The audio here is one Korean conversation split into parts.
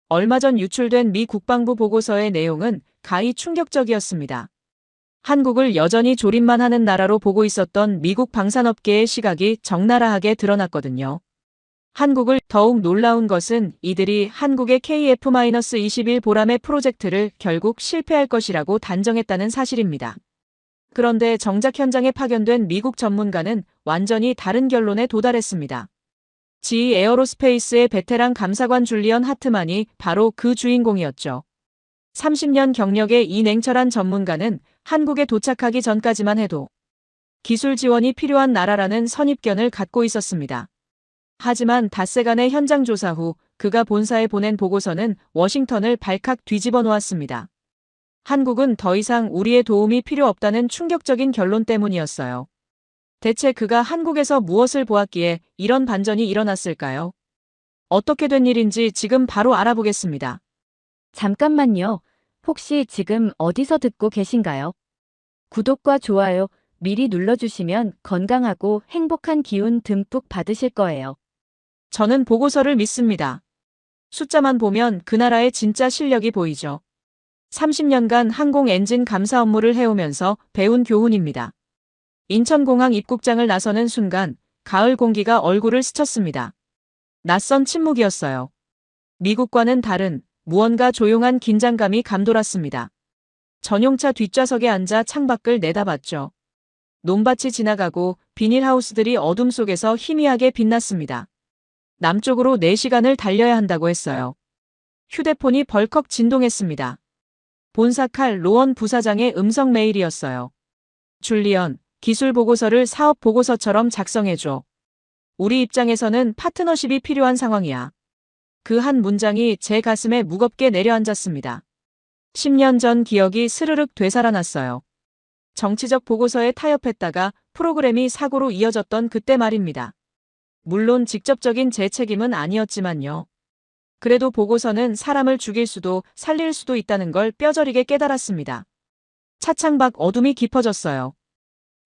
얼마 전 유출된 미 국방부 보고서의 내용은 가히 충격적이었습니다. 한국을 여전히 조립만 하는 나라로 보고 있었던 미국 방산업계의 시각이 적나라하게 드러났거든요. 한국을 더욱 놀라운 것은 이들이 한국의 KF-21 보라매 프로젝트를 결국 실패할 것이라고 단정했다는 사실입니다. 그런데 정작 현장에 파견된 미국 전문가는 완전히 다른 결론에 도달했습니다. GE 에어로스페이스의 베테랑 감사관 줄리언 하트만이 바로 그 주인공이었죠. 30년 경력의 이 냉철한 전문가는 한국에 도착하기 전까지만 해도 기술 지원이 필요한 나라라는 선입견을 갖고 있었습니다. 하지만 닷새간의 현장 조사 후 그가 본사에 보낸 보고서는 워싱턴을 발칵 뒤집어 놓았습니다. 한국은 더 이상 우리의 도움이 필요 없다는 충격적인 결론 때문이었어요. 대체 그가 한국에서 무엇을 보았기에 이런 반전이 일어났을까요? 어떻게 된 일인지 지금 바로 알아보겠습니다. 잠깐만요. 혹시 지금 어디서 듣고 계신가요? 구독과 좋아요 미리 눌러주시면 건강하고 행복한 기운 듬뿍 받으실 거예요. 저는 보고서를 믿습니다. 숫자만 보면 그 나라의 진짜 실력이 보이죠. 30년간 항공 엔진 감사 업무를 해오면서 배운 교훈입니다. 인천공항 입국장을 나서는 순간 가을 공기가 얼굴을 스쳤습니다. 낯선 침묵이었어요. 미국과는 다른 무언가 조용한 긴장감이 감돌았습니다. 전용차 뒷좌석에 앉아 창밖을 내다봤죠. 논밭이 지나가고 비닐하우스들이 어둠 속에서 희미하게 빛났습니다. 남쪽으로 4시간을 달려야 한다고 했어요. 휴대폰이 벌컥 진동했습니다. 본사 칼 로원 부사장의 음성 메일이었어요. 줄리언, 기술 보고서를 사업 보고서처럼 작성해줘. 우리 입장에서는 파트너십이 필요한 상황이야. 그 한 문장이 제 가슴에 무겁게 내려앉았습니다. 10년 전 기억이 스르륵 되살아났어요. 정치적 보고서에 타협했다가 프로그램이 사고로 이어졌던 그때 말입니다. 물론 직접적인 제 책임은 아니었지만요. 그래도 보고서는 사람을 죽일 수도 살릴 수도 있다는 걸 뼈저리게 깨달았습니다. 차창 밖 어둠이 깊어졌어요.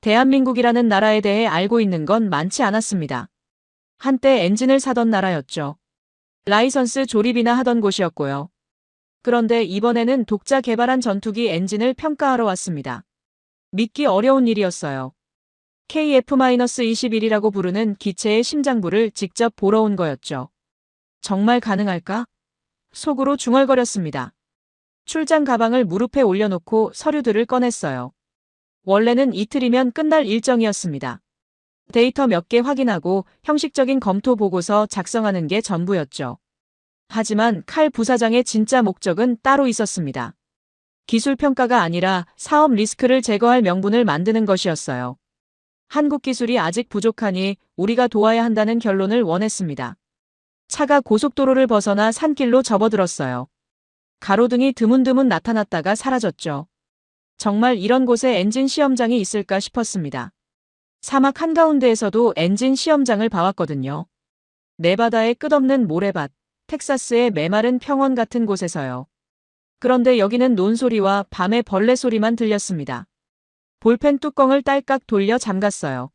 대한민국이라는 나라에 대해 알고 있는 건 많지 않았습니다. 한때 엔진을 사던 나라였죠. 라이선스 조립이나 하던 곳이었고요. 그런데 이번에는 독자 개발한 전투기 엔진을 평가하러 왔습니다. 믿기 어려운 일이었어요. KF-21이라고 부르는 기체의 심장부를 직접 보러 온 거였죠. 정말 가능할까? 속으로 중얼거렸습니다. 출장 가방을 무릎에 올려놓고 서류들을 꺼냈어요. 원래는 이틀이면 끝날 일정이었습니다. 데이터 몇 개 확인하고 형식적인 검토 보고서 작성하는 게 전부였죠. 하지만 칼 부사장의 진짜 목적은 따로 있었습니다. 기술 평가가 아니라 사업 리스크를 제거할 명분을 만드는 것이었어요. 한국 기술이 아직 부족하니 우리가 도와야 한다는 결론을 원했습니다. 차가 고속도로를 벗어나 산길로 접어들었어요. 가로등이 드문드문 나타났다가 사라졌죠. 정말 이런 곳에 엔진 시험장이 있을까 싶었습니다. 사막 한가운데에서도 엔진 시험장을 봐왔거든요. 네바다의 끝없는 모래밭, 텍사스의 메마른 평원 같은 곳에서요. 그런데 여기는 논소리와 밤의 벌레 소리만 들렸습니다. 볼펜 뚜껑을 딸깍 돌려 잠갔어요.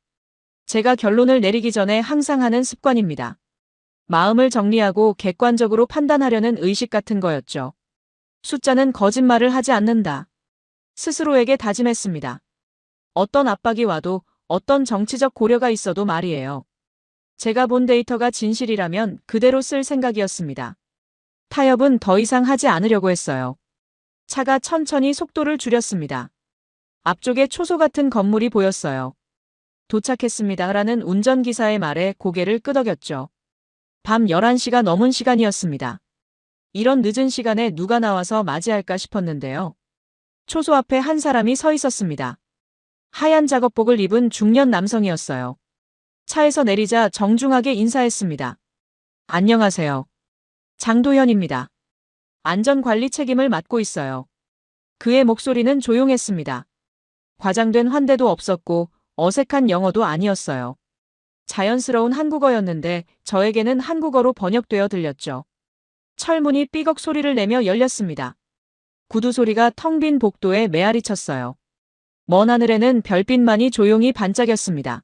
제가 결론을 내리기 전에 항상 하는 습관입니다. 마음을 정리하고 객관적으로 판단하려는 의식 같은 거였죠. 숫자는 거짓말을 하지 않는다. 스스로에게 다짐했습니다. 어떤 압박이 와도 어떤 정치적 고려가 있어도 말이에요. 제가 본 데이터가 진실이라면 그대로 쓸 생각이었습니다. 타협은 더 이상 하지 않으려고 했어요. 차가 천천히 속도를 줄였습니다. 앞쪽에 초소 같은 건물이 보였어요. 도착했습니다라는 운전기사의 말에 고개를 끄덕였죠. 밤 11시가 넘은 시간이었습니다. 이런 늦은 시간에 누가 나와서 맞이할까 싶었는데요. 초소 앞에 한 사람이 서 있었습니다. 하얀 작업복을 입은 중년 남성이었어요. 차에서 내리자 정중하게 인사했습니다. 안녕하세요. 장도현입니다. 안전관리 책임을 맡고 있어요. 그의 목소리는 조용했습니다. 과장된 환대도 없었고 어색한 영어도 아니었어요. 자연스러운 한국어였는데 저에게는 한국어로 번역되어 들렸죠. 철문이 삐걱 소리를 내며 열렸습니다. 구두 소리가 텅 빈 복도에 메아리 쳤어요. 먼 하늘에는 별빛만이 조용히 반짝였습니다.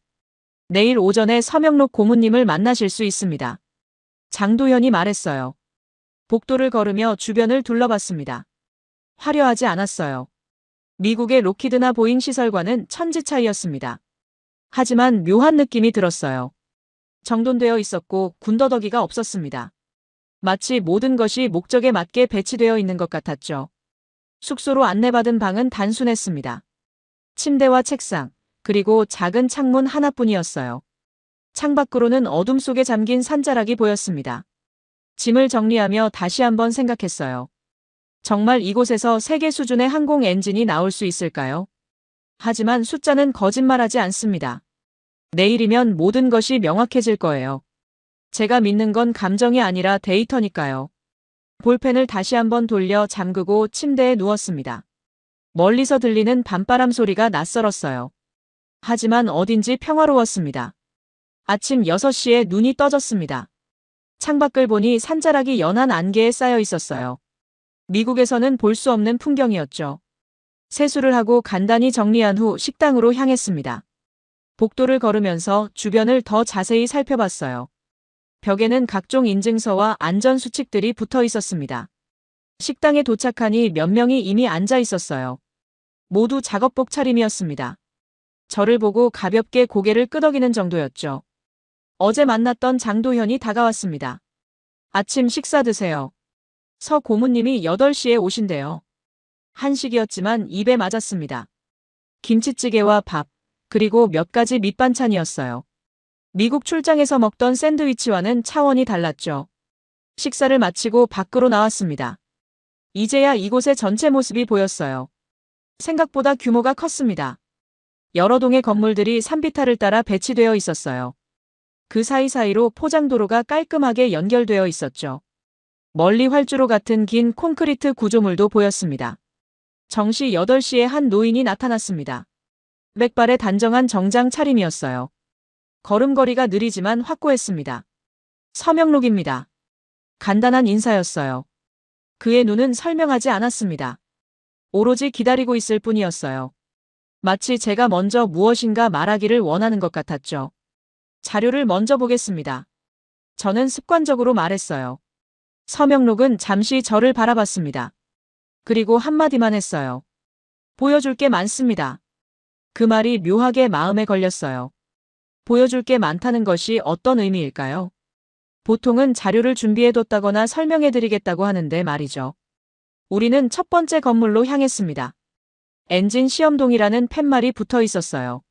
내일 오전에 서명록 고문님을 만나실 수 있습니다. 장도현이 말했어요. 복도를 걸으며 주변을 둘러봤습니다. 화려하지 않았어요. 미국의 록히드나 보잉 시설과는 천지 차이였습니다. 하지만 묘한 느낌이 들었어요. 정돈되어 있었고 군더더기가 없었습니다. 마치 모든 것이 목적에 맞게 배치되어 있는 것 같았죠. 숙소로 안내받은 방은 단순했습니다. 침대와 책상, 그리고 작은 창문 하나뿐이었어요. 창밖으로는 어둠 속에 잠긴 산자락이 보였습니다. 짐을 정리하며 다시 한번 생각했어요. 정말 이곳에서 세계 수준의 항공 엔진이 나올 수 있을까요? 하지만 숫자는 거짓말하지 않습니다. 내일이면 모든 것이 명확해질 거예요. 제가 믿는 건 감정이 아니라 데이터니까요. 볼펜을 다시 한번 돌려 잠그고 침대에 누웠습니다. 멀리서 들리는 밤바람 소리가 낯설었어요. 하지만 어딘지 평화로웠습니다. 아침 6시에 눈이 떠졌습니다. 창밖을 보니 산자락이 연한 안개에 쌓여 있었어요. 미국에서는 볼 수 없는 풍경이었죠. 세수를 하고 간단히 정리한 후 식당으로 향했습니다. 복도를 걸으면서 주변을 더 자세히 살펴봤어요. 벽에는 각종 인증서와 안전수칙들이 붙어 있었습니다. 식당에 도착하니 몇 명이 이미 앉아 있었어요. 모두 작업복 차림이었습니다. 저를 보고 가볍게 고개를 끄덕이는 정도였죠. 어제 만났던 장도현이 다가왔습니다. 아침 식사 드세요. 서 고모님이 8시에 오신대요. 한식이었지만 입에 맞았습니다. 김치찌개와 밥, 그리고 몇 가지 밑반찬이었어요. 미국 출장에서 먹던 샌드위치와는 차원이 달랐죠. 식사를 마치고 밖으로 나왔습니다. 이제야 이곳의 전체 모습이 보였어요. 생각보다 규모가 컸습니다. 여러 동의 건물들이 산비탈을 따라 배치되어 있었어요. 그 사이사이로 포장도로가 깔끔하게 연결되어 있었죠. 멀리 활주로 같은 긴 콘크리트 구조물도 보였습니다. 정시 8시에 한 노인이 나타났습니다. 백발의 단정한 정장 차림이었어요. 걸음걸이가 느리지만 확고했습니다. 서명록입니다. 간단한 인사였어요. 그의 눈은 설명하지 않았습니다. 오로지 기다리고 있을 뿐이었어요. 마치 제가 먼저 무엇인가 말하기를 원하는 것 같았죠. 자료를 먼저 보겠습니다. 저는 습관적으로 말했어요. 서명록은 잠시 저를 바라봤습니다. 그리고 한마디만 했어요. 보여줄 게 많습니다. 그 말이 묘하게 마음에 걸렸어요. 보여줄 게 많다는 것이 어떤 의미일까요? 보통은 자료를 준비해뒀다거나 설명해드리겠다고 하는데 말이죠. 우리는 첫 번째 건물로 향했습니다. 엔진 시험동이라는 팻말이 붙어 있었어요.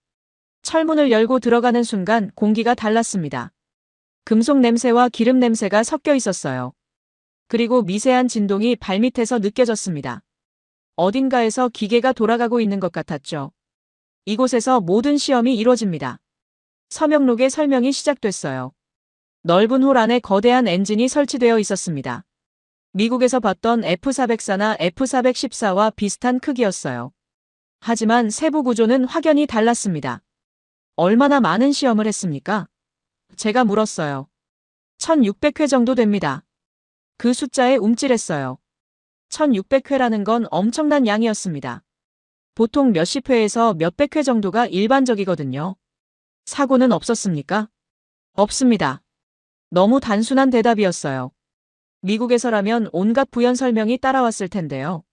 철문을 열고 들어가는 순간 공기가 달랐습니다. 금속 냄새와 기름 냄새가 섞여 있었어요. 그리고 미세한 진동이 발밑에서 느껴졌습니다. 어딘가에서 기계가 돌아가고 있는 것 같았죠. 이곳에서 모든 시험이 이루어집니다. 서명록의 설명이 시작됐어요. 넓은 홀 안에 거대한 엔진이 설치되어 있었습니다. 미국에서 봤던 F404나 F414와 비슷한 크기였어요. 하지만 세부 구조는 확연히 달랐습니다. 얼마나 많은 시험을 했습니까? 제가 물었어요. 1600회 정도 됩니다. 그 숫자에 움찔했어요. 1600회라는 건 엄청난 양이었습니다. 보통 몇십 회에서 몇백 회 정도가 일반적이거든요. 사고는 없었습니까? 없습니다. 너무 단순한 대답이었어요. 미국에서라면 온갖 부연 설명이 따라왔을 텐데요.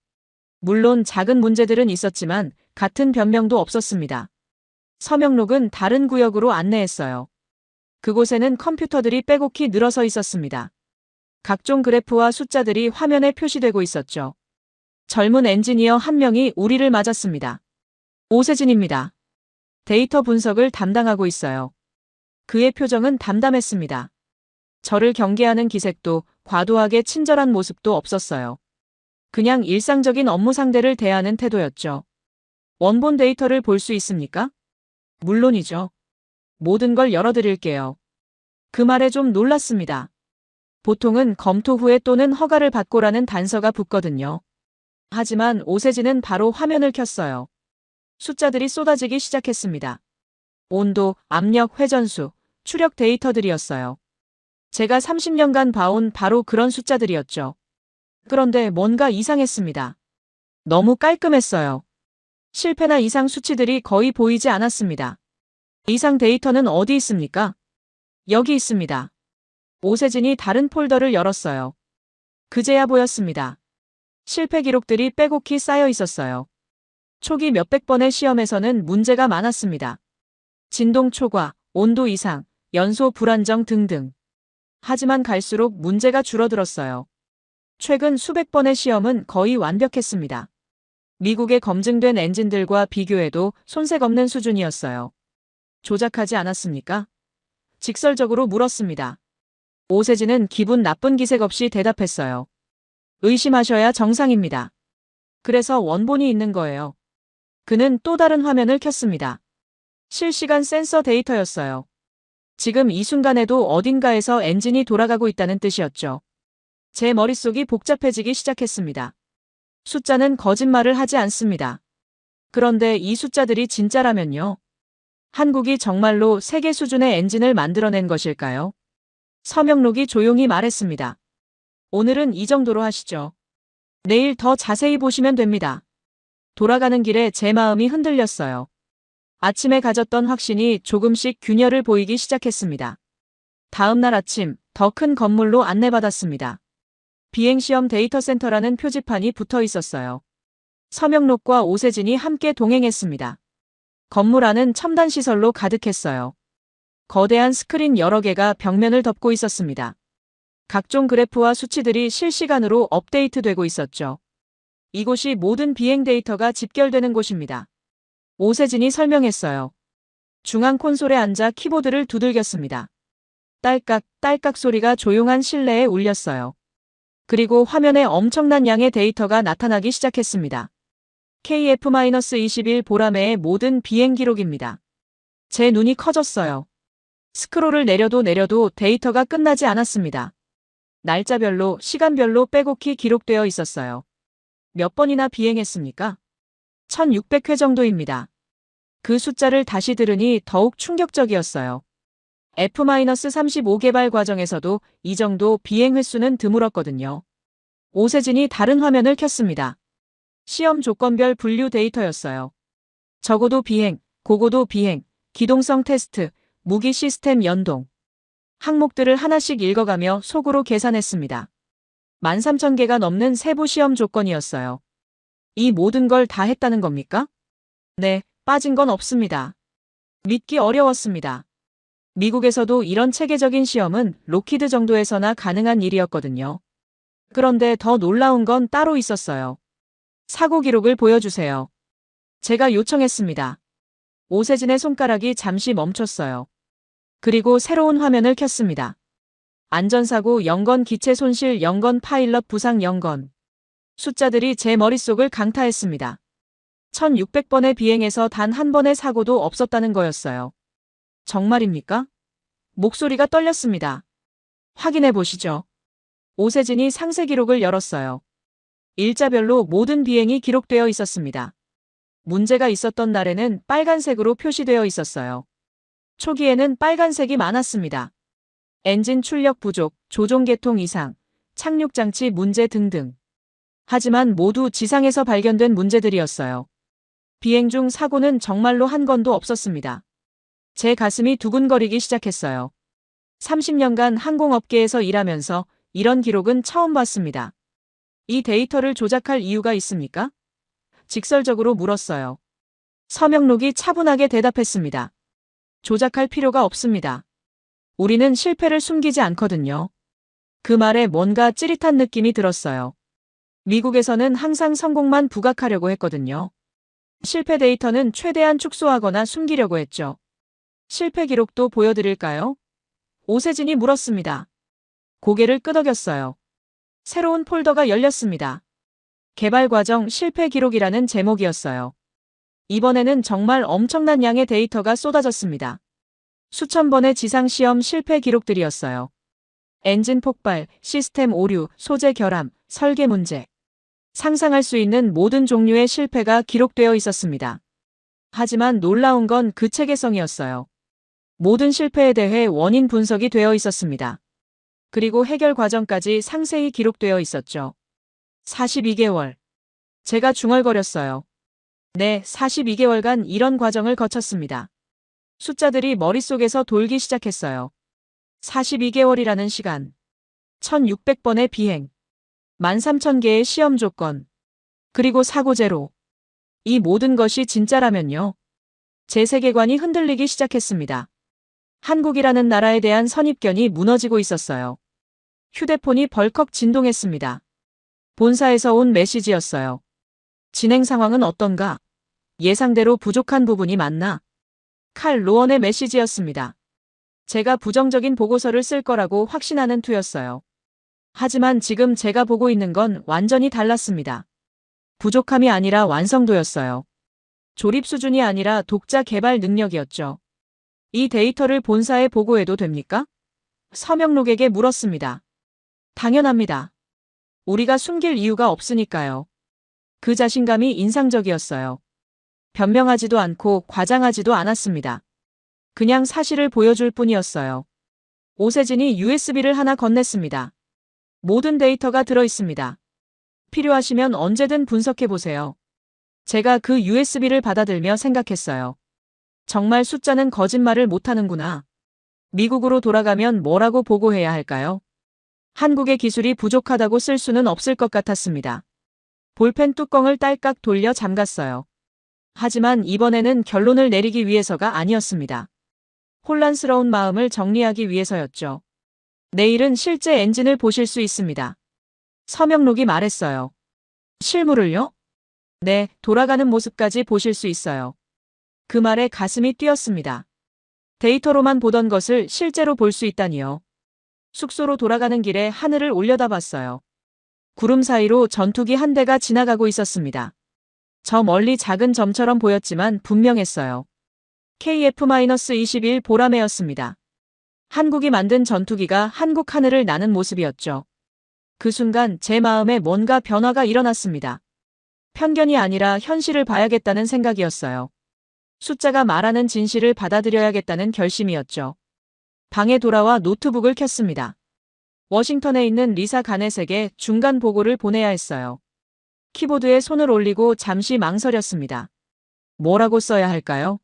물론 작은 문제들은 있었지만 같은 변명도 없었습니다. 서명록은 다른 구역으로 안내했어요. 그곳에는 컴퓨터들이 빼곡히 늘어서 있었습니다. 각종 그래프와 숫자들이 화면에 표시되고 있었죠. 젊은 엔지니어 한 명이 우리를 맞았습니다. 오세진입니다. 데이터 분석을 담당하고 있어요. 그의 표정은 담담했습니다. 저를 경계하는 기색도 과도하게 친절한 모습도 없었어요. 그냥 일상적인 업무 상대를 대하는 태도였죠. 원본 데이터를 볼 수 있습니까? 물론이죠. 모든 걸 열어드릴게요. 그 말에 좀 놀랐습니다. 보통은 검토 후에 또는 허가를 받고라는 단서가 붙거든요. 하지만 오세진은 바로 화면을 켰어요. 숫자들이 쏟아지기 시작했습니다. 온도, 압력, 회전수, 추력 데이터들이었어요. 제가 30년간 봐온 바로 그런 숫자들이었죠. 그런데 뭔가 이상했습니다. 너무 깔끔했어요. 실패나 이상 수치들이 거의 보이지 않았습니다. 이상 데이터는 어디 있습니까? 여기 있습니다. 오세진이 다른 폴더를 열었어요. 그제야 보였습니다. 실패 기록들이 빼곡히 쌓여 있었어요. 초기 몇백 번의 시험에서는 문제가 많았습니다. 진동 초과, 온도 이상, 연소 불안정 등등. 하지만 갈수록 문제가 줄어들었어요. 최근 수백 번의 시험은 거의 완벽했습니다. 미국의 검증된 엔진들과 비교해도 손색 없는 수준이었어요. 조작하지 않았습니까? 직설적으로 물었습니다. 오세진은 기분 나쁜 기색 없이 대답했어요. 의심하셔야 정상입니다. 그래서 원본이 있는 거예요. 그는 또 다른 화면을 켰습니다. 실시간 센서 데이터였어요. 지금 이 순간에도 어딘가에서 엔진이 돌아가고 있다는 뜻이었죠. 제 머릿속이 복잡해지기 시작했습니다. 숫자는 거짓말을 하지 않습니다. 그런데 이 숫자들이 진짜라면요? 한국이 정말로 세계 수준의 엔진을 만들어낸 것일까요? 서명록이 조용히 말했습니다. 오늘은 이 정도로 하시죠. 내일 더 자세히 보시면 됩니다. 돌아가는 길에 제 마음이 흔들렸어요. 아침에 가졌던 확신이 조금씩 균열을 보이기 시작했습니다. 다음 날 아침, 더 큰 건물로 안내받았습니다. 비행시험 데이터센터라는 표지판이 붙어 있었어요. 서명록과 오세진이 함께 동행했습니다. 건물 안은 첨단 시설로 가득했어요. 거대한 스크린 여러 개가 벽면을 덮고 있었습니다. 각종 그래프와 수치들이 실시간으로 업데이트되고 있었죠. 이곳이 모든 비행 데이터가 집결되는 곳입니다. 오세진이 설명했어요. 중앙 콘솔에 앉아 키보드를 두들겼습니다. 딸깍, 딸깍 소리가 조용한 실내에 울렸어요. 그리고 화면에 엄청난 양의 데이터가 나타나기 시작했습니다. KF-21 보라매의 모든 비행 기록입니다. 제 눈이 커졌어요. 스크롤을 내려도 데이터가 끝나지 않았습니다. 날짜별로, 시간별로 빼곡히 기록되어 있었어요. 몇 번이나 비행했습니까? 1600회 정도입니다. 그 숫자를 다시 들으니 더욱 충격적이었어요. F-35 개발 과정에서도 이 정도 비행 횟수는 드물었거든요. 오세진이 다른 화면을 켰습니다. 시험 조건별 분류 데이터였어요. 적어도 비행, 고고도 비행, 기동성 테스트, 무기 시스템 연동. 항목들을 하나씩 읽어가며 속으로 계산했습니다. 13,000개가 넘는 세부 시험 조건이었어요. 이 모든 걸 다 했다는 겁니까? 네, 빠진 건 없습니다. 믿기 어려웠습니다. 미국에서도 이런 체계적인 시험은 록히드 정도에서나 가능한 일이었거든요. 그런데 더 놀라운 건 따로 있었어요. 사고 기록을 보여주세요. 제가 요청했습니다. 오세진의 손가락이 잠시 멈췄어요. 그리고 새로운 화면을 켰습니다. 안전사고 0건, 기체 손실 0건, 파일럿 부상 0건. 숫자들이 제 머릿속을 강타했습니다. 1600번의 비행에서 단 한 번의 사고도 없었다는 거였어요. 정말입니까? 목소리가 떨렸습니다. 확인해 보시죠. 오세진이 상세 기록을 열었어요. 일자별로 모든 비행이 기록되어 있었습니다. 문제가 있었던 날에는 빨간색으로 표시되어 있었어요. 초기에는 빨간색이 많았습니다. 엔진 출력 부족, 조종 계통 이상, 착륙 장치 문제 등등. 하지만 모두 지상에서 발견된 문제들이었어요. 비행 중 사고는 정말로 한 건도 없었습니다. 제 가슴이 두근거리기 시작했어요. 30년간 항공업계에서 일하면서 이런 기록은 처음 봤습니다. 이 데이터를 조작할 이유가 있습니까? 직설적으로 물었어요. 서명록이 차분하게 대답했습니다. 조작할 필요가 없습니다. 우리는 실패를 숨기지 않거든요. 그 말에 뭔가 찌릿한 느낌이 들었어요. 미국에서는 항상 성공만 부각하려고 했거든요. 실패 데이터는 최대한 축소하거나 숨기려고 했죠. 실패 기록도 보여드릴까요? 오세진이 물었습니다. 고개를 끄덕였어요. 새로운 폴더가 열렸습니다. 개발 과정 실패 기록이라는 제목이었어요. 이번에는 정말 엄청난 양의 데이터가 쏟아졌습니다. 수천 번의 지상시험 실패 기록들이었어요. 엔진 폭발, 시스템 오류, 소재 결함, 설계 문제. 상상할 수 있는 모든 종류의 실패가 기록되어 있었습니다. 하지만 놀라운 건 그 체계성이었어요. 모든 실패에 대해 원인 분석이 되어 있었습니다. 그리고 해결 과정까지 상세히 기록되어 있었죠. 42개월. 제가 중얼거렸어요. 네, 42개월간 이런 과정을 거쳤습니다. 숫자들이 머릿속에서 돌기 시작했어요. 42개월이라는 시간. 1600번의 비행. 13,000개의 시험 조건. 그리고 사고 제로. 이 모든 것이 진짜라면요. 제 세계관이 흔들리기 시작했습니다. 한국이라는 나라에 대한 선입견이 무너지고 있었어요. 휴대폰이 벌컥 진동했습니다. 본사에서 온 메시지였어요. 진행 상황은 어떤가? 예상대로 부족한 부분이 많나? 칼 로원의 메시지였습니다. 제가 부정적인 보고서를 쓸 거라고 확신하는 투였어요. 하지만 지금 제가 보고 있는 건 완전히 달랐습니다. 부족함이 아니라 완성도였어요. 조립 수준이 아니라 독자 개발 능력이었죠. 이 데이터를 본사에 보고해도 됩니까? 서명록에게 물었습니다. 당연합니다. 우리가 숨길 이유가 없으니까요. 그 자신감이 인상적이었어요. 변명하지도 않고 과장하지도 않았습니다. 그냥 사실을 보여줄 뿐이었어요. 오세진이 USB를 하나 건넸습니다. 모든 데이터가 들어있습니다. 필요하시면 언제든 분석해보세요. 제가 그 USB를 받아들며 생각했어요. 정말 숫자는 거짓말을 못하는구나. 미국으로 돌아가면 뭐라고 보고해야 할까요? 한국의 기술이 부족하다고 쓸 수는 없을 것 같았습니다. 볼펜 뚜껑을 딸깍 돌려 잠갔어요. 하지만 이번에는 결론을 내리기 위해서가 아니었습니다. 혼란스러운 마음을 정리하기 위해서였죠. 내일은 실제 엔진을 보실 수 있습니다. 서명록이 말했어요. 실물을요? 네, 돌아가는 모습까지 보실 수 있어요. 그 말에 가슴이 뛰었습니다. 데이터로만 보던 것을 실제로 볼 수 있다니요. 숙소로 돌아가는 길에 하늘을 올려다봤어요. 구름 사이로 전투기 한 대가 지나가고 있었습니다. 저 멀리 작은 점처럼 보였지만 분명했어요. KF-21 보라매였습니다. 한국이 만든 전투기가 한국 하늘을 나는 모습이었죠. 그 순간 제 마음에 뭔가 변화가 일어났습니다. 편견이 아니라 현실을 봐야겠다는 생각이었어요. 숫자가 말하는 진실을 받아들여야겠다는 결심이었죠. 방에 돌아와 노트북을 켰습니다. 워싱턴에 있는 리사 가넷에게 중간 보고를 보내야 했어요. 키보드에 손을 올리고 잠시 망설였습니다. 뭐라고 써야 할까요?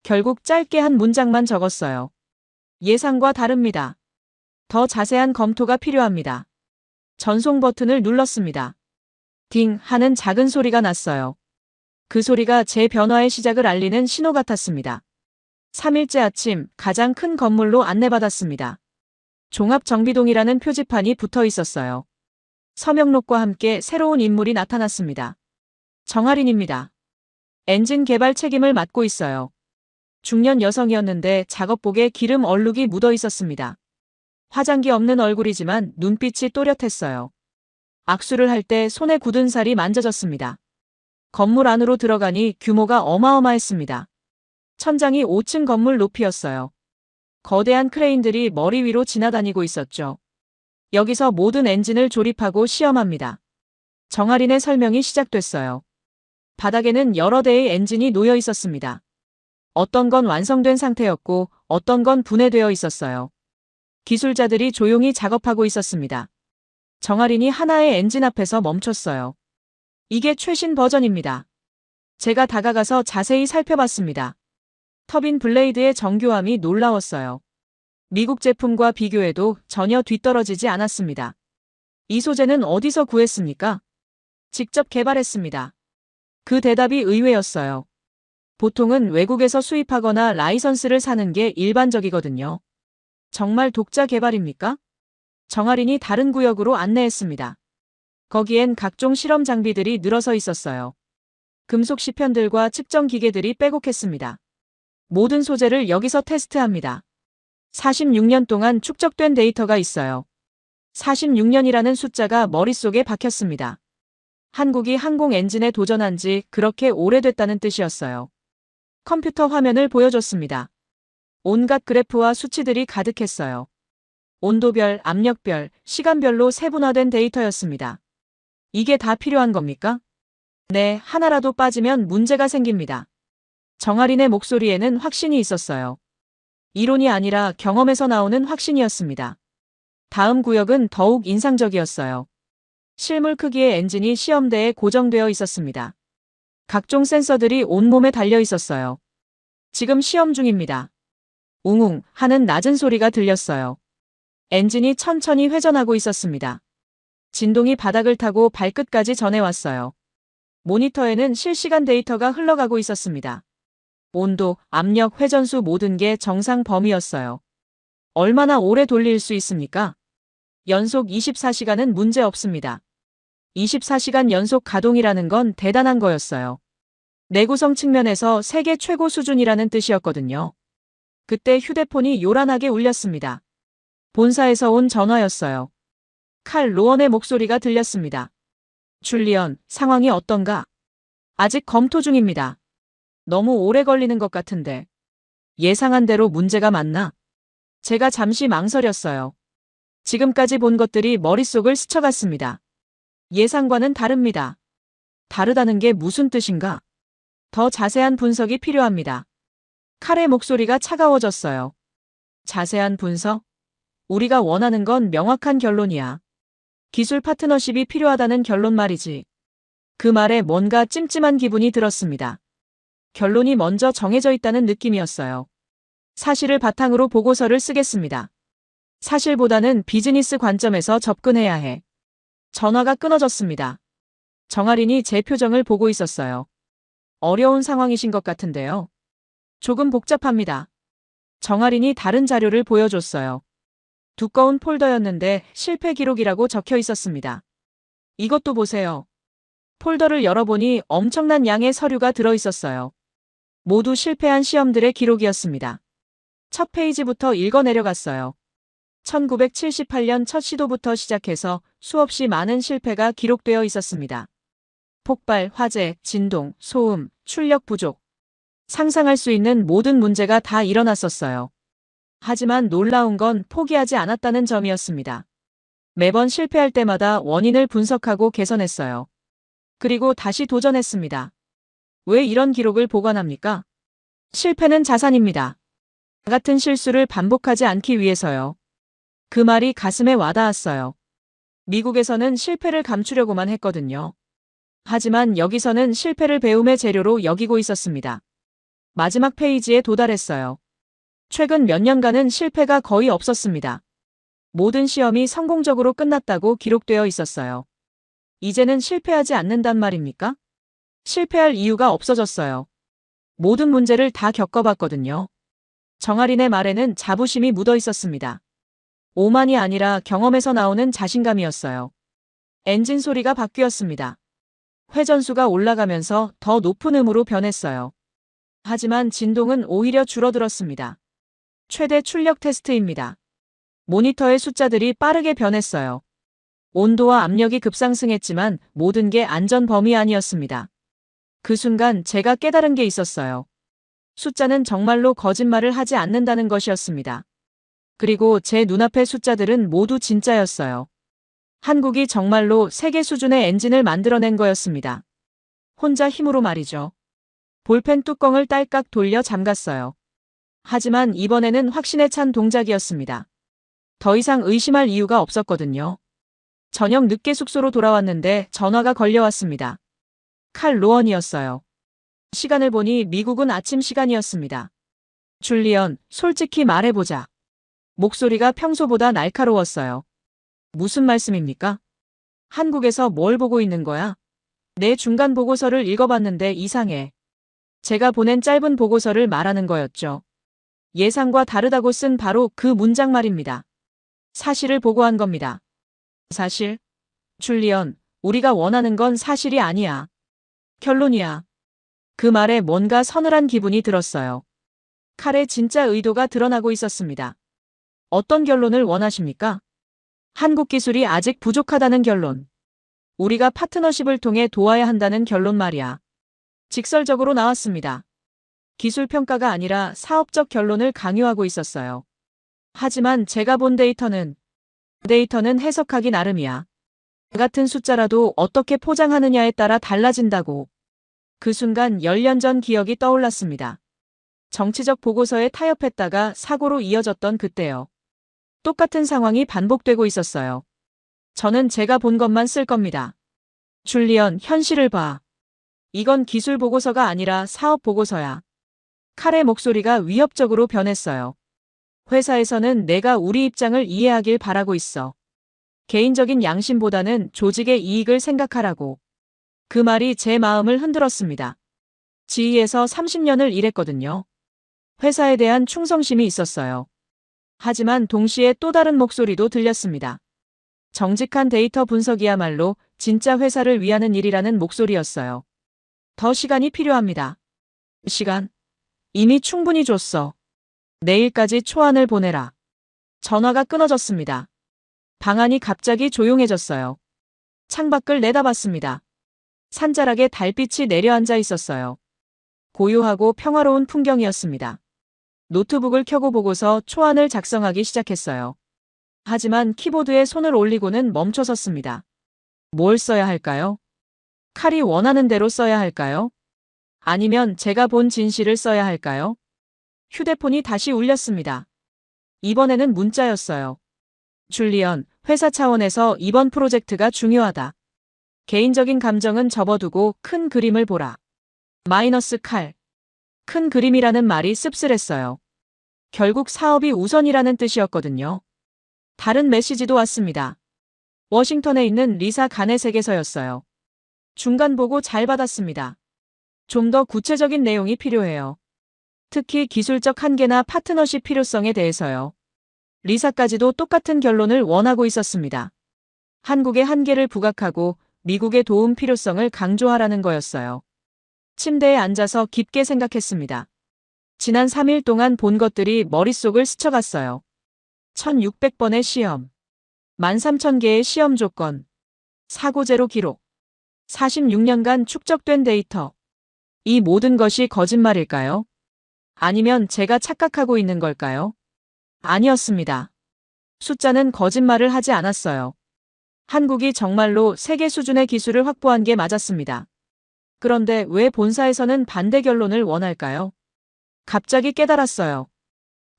결국 짧게 한 문장만 적었어요. 예상과 다릅니다. 더 자세한 검토가 필요합니다. 전송 버튼을 눌렀습니다. 딩 하는 작은 소리가 났어요. 그 소리가 제 변화의 시작을 알리는 신호 같았습니다. 3일째 아침 가장 큰 건물로 안내받았습니다. 종합정비동이라는 표지판이 붙어 있었어요. 서명록과 함께 새로운 인물이 나타났습니다. 정아린입니다. 엔진 개발 책임을 맡고 있어요. 중년 여성이었는데 작업복에 기름 얼룩이 묻어 있었습니다. 화장기 없는 얼굴이지만 눈빛이 또렷했어요. 악수를 할 때 손에 굳은 살이 만져졌습니다. 건물 안으로 들어가니 규모가 어마어마했습니다. 천장이 5층 건물 높이였어요. 거대한 크레인들이 머리 위로 지나다니고 있었죠. 여기서 모든 엔진을 조립하고 시험합니다. 정아린의 설명이 시작됐어요. 바닥에는 여러 대의 엔진이 놓여 있었습니다. 어떤 건 완성된 상태였고 어떤 건 분해되어 있었어요. 기술자들이 조용히 작업하고 있었습니다. 정아린이 하나의 엔진 앞에서 멈췄어요. 이게 최신 버전입니다. 제가 다가가서 자세히 살펴봤습니다. 터빈 블레이드의 정교함이 놀라웠어요. 미국 제품과 비교해도 전혀 뒤떨어지지 않았습니다. 이 소재는 어디서 구했습니까? 직접 개발했습니다. 그 대답이 의외였어요. 보통은 외국에서 수입하거나 라이선스를 사는 게 일반적이거든요. 정말 독자 개발입니까? 정아린이 다른 구역으로 안내했습니다. 거기엔 각종 실험 장비들이 늘어서 있었어요. 금속 시편들과 측정 기계들이 빼곡했습니다. 모든 소재를 여기서 테스트합니다. 46년 동안 축적된 데이터가 있어요. 46년이라는 숫자가 머릿속에 박혔습니다. 한국이 항공 엔진에 도전한 지 그렇게 오래됐다는 뜻이었어요. 컴퓨터 화면을 보여줬습니다. 온갖 그래프와 수치들이 가득했어요. 온도별, 압력별, 시간별로 세분화된 데이터였습니다. 이게 다 필요한 겁니까? 네, 하나라도 빠지면 문제가 생깁니다. 정아린의 목소리에는 확신이 있었어요. 이론이 아니라 경험에서 나오는 확신이었습니다. 다음 구역은 더욱 인상적이었어요. 실물 크기의 엔진이 시험대에 고정되어 있었습니다. 각종 센서들이 온몸에 달려 있었어요. 지금 시험 중입니다. 웅웅 하는 낮은 소리가 들렸어요. 엔진이 천천히 회전하고 있었습니다. 진동이 바닥을 타고 발끝까지 전해왔어요. 모니터에는 실시간 데이터가 흘러가고 있었습니다. 온도, 압력, 회전수 모든 게 정상 범위였어요. 얼마나 오래 돌릴 수 있습니까? 연속 24시간은 문제 없습니다. 24시간 연속 가동이라는 건 대단한 거였어요. 내구성 측면에서 세계 최고 수준이라는 뜻이었거든요. 그때 휴대폰이 요란하게 울렸습니다. 본사에서 온 전화였어요. 칼 로원의 목소리가 들렸습니다. 줄리언, 상황이 어떤가? 아직 검토 중입니다. 너무 오래 걸리는 것 같은데. 예상한 대로 문제가 많나? 제가 잠시 망설였어요. 지금까지 본 것들이 머릿속을 스쳐갔습니다. 예상과는 다릅니다. 다르다는 게 무슨 뜻인가? 더 자세한 분석이 필요합니다. 칼의 목소리가 차가워졌어요. 자세한 분석? 우리가 원하는 건 명확한 결론이야. 기술 파트너십이 필요하다는 결론 말이지. 그 말에 뭔가 찜찜한 기분이 들었습니다. 결론이 먼저 정해져 있다는 느낌이었어요. 사실을 바탕으로 보고서를 쓰겠습니다. 사실보다는 비즈니스 관점에서 접근해야 해. 전화가 끊어졌습니다. 정아린이 제 표정을 보고 있었어요. 어려운 상황이신 것 같은데요. 조금 복잡합니다. 정아린이 다른 자료를 보여줬어요. 두꺼운 폴더였는데 실패 기록이라고 적혀 있었습니다. 이것도 보세요. 폴더를 열어보니 엄청난 양의 서류가 들어 있었어요. 모두 실패한 시험들의 기록이었습니다. 첫 페이지부터 읽어 내려갔어요. 1978년 첫 시도부터 시작해서 수없이 많은 실패가 기록되어 있었습니다. 폭발, 화재, 진동, 소음, 출력 부족. 상상할 수 있는 모든 문제가 다 일어났었어요. 하지만 놀라운 건 포기하지 않았다는 점이었습니다. 매번 실패할 때마다 원인을 분석하고 개선했어요. 그리고 다시 도전했습니다. 왜 이런 기록을 보관합니까? 실패는 자산입니다. 같은 실수를 반복하지 않기 위해서요. 그 말이 가슴에 와닿았어요. 미국에서는 실패를 감추려고만 했거든요. 하지만 여기서는 실패를 배움의 재료로 여기고 있었습니다. 마지막 페이지에 도달했어요. 최근 몇 년간은 실패가 거의 없었습니다. 모든 시험이 성공적으로 끝났다고 기록되어 있었어요. 이제는 실패하지 않는단 말입니까? 실패할 이유가 없어졌어요. 모든 문제를 다 겪어봤거든요. 정아린의 말에는 자부심이 묻어 있었습니다. 오만이 아니라 경험에서 나오는 자신감이었어요. 엔진 소리가 바뀌었습니다. 회전수가 올라가면서 더 높은 음으로 변했어요. 하지만 진동은 오히려 줄어들었습니다. 최대 출력 테스트입니다. 모니터의 숫자들이 빠르게 변했어요. 온도와 압력이 급상승했지만 모든 게 안전 범위 안이었습니다. 그 순간 제가 깨달은 게 있었어요. 숫자는 정말로 거짓말을 하지 않는다는 것이었습니다. 그리고 제 눈앞의 숫자들은 모두 진짜였어요. 한국이 정말로 세계 수준의 엔진을 만들어낸 거였습니다. 혼자 힘으로 말이죠. 볼펜 뚜껑을 딸깍 돌려 잠갔어요. 하지만 이번에는 확신에 찬 동작이었습니다. 더 이상 의심할 이유가 없었거든요. 저녁 늦게 숙소로 돌아왔는데 전화가 걸려왔습니다. 칼 로원이었어요. 시간을 보니 미국은 아침 시간이었습니다. 줄리언, 솔직히 말해보자. 목소리가 평소보다 날카로웠어요. 무슨 말씀입니까? 한국에서 뭘 보고 있는 거야? 내 중간 보고서를 읽어봤는데 이상해. 제가 보낸 짧은 보고서를 말하는 거였죠. 예상과 다르다고 쓴 바로 그 문장 말입니다. 사실을 보고한 겁니다. 사실? 줄리언, 우리가 원하는 건 사실이 아니야. 결론이야. 그 말에 뭔가 서늘한 기분이 들었어요. 칼의 진짜 의도가 드러나고 있었습니다. 어떤 결론을 원하십니까? 한국 기술이 아직 부족하다는 결론. 우리가 파트너십을 통해 도와야 한다는 결론 말이야. 직설적으로 나왔습니다. 기술 평가가 아니라 사업적 결론을 강요하고 있었어요. 하지만 제가 본 데이터는 해석하기 나름이야. 같은 숫자라도 어떻게 포장하느냐에 따라 달라진다고. 그 순간 10년 전 기억이 떠올랐습니다. 정치적 보고서에 타협했다가 사고로 이어졌던 그때요. 똑같은 상황이 반복되고 있었어요. 저는 제가 본 것만 쓸 겁니다. 줄리언, 현실을 봐. 이건 기술 보고서가 아니라 사업 보고서야. 칼의 목소리가 위협적으로 변했어요. 회사에서는 내가 우리 입장을 이해하길 바라고 있어. 개인적인 양심보다는 조직의 이익을 생각하라고. 그 말이 제 마음을 흔들었습니다. 지휘에서 30년을 일했거든요. 회사에 대한 충성심이 있었어요. 하지만 동시에 또 다른 목소리도 들렸습니다. 정직한 데이터 분석이야말로 진짜 회사를 위하는 일이라는 목소리였어요. 더 시간이 필요합니다. 시간? 이미 충분히 줬어. 내일까지 초안을 보내라. 전화가 끊어졌습니다. 방 안이 갑자기 조용해졌어요. 창밖을 내다봤습니다. 산자락에 달빛이 내려앉아 있었어요. 고요하고 평화로운 풍경이었습니다. 노트북을 켜고 보고서 초안을 작성하기 시작했어요. 하지만 키보드에 손을 올리고는 멈춰섰습니다. 뭘 써야 할까요? 칼이 원하는 대로 써야 할까요? 아니면 제가 본 진실을 써야 할까요? 휴대폰이 다시 울렸습니다. 이번에는 문자였어요. 줄리언, 회사 차원에서 이번 프로젝트가 중요하다. 개인적인 감정은 접어두고 큰 그림을 보라. 마이너스 칼. 큰 그림이라는 말이 씁쓸했어요. 결국 사업이 우선이라는 뜻이었거든요. 다른 메시지도 왔습니다. 워싱턴에 있는 리사 가넷에게서였어요. 중간 보고 잘 받았습니다. 좀 더 구체적인 내용이 필요해요. 특히 기술적 한계나 파트너십 필요성에 대해서요. 리사까지도 똑같은 결론을 원하고 있었습니다. 한국의 한계를 부각하고 미국의 도움 필요성을 강조하라는 거였어요. 침대에 앉아서 깊게 생각했습니다. 지난 3일 동안 본 것들이 머릿속을 스쳐갔어요. 1600번의 시험, 13,000개의 시험 조건, 사고제로 기록, 46년간 축적된 데이터. 이 모든 것이 거짓말일까요? 아니면 제가 착각하고 있는 걸까요? 아니었습니다. 숫자는 거짓말을 하지 않았어요. 한국이 정말로 세계 수준의 기술을 확보한 게 맞았습니다. 그런데 왜 본사에서는 반대 결론을 원할까요? 갑자기 깨달았어요.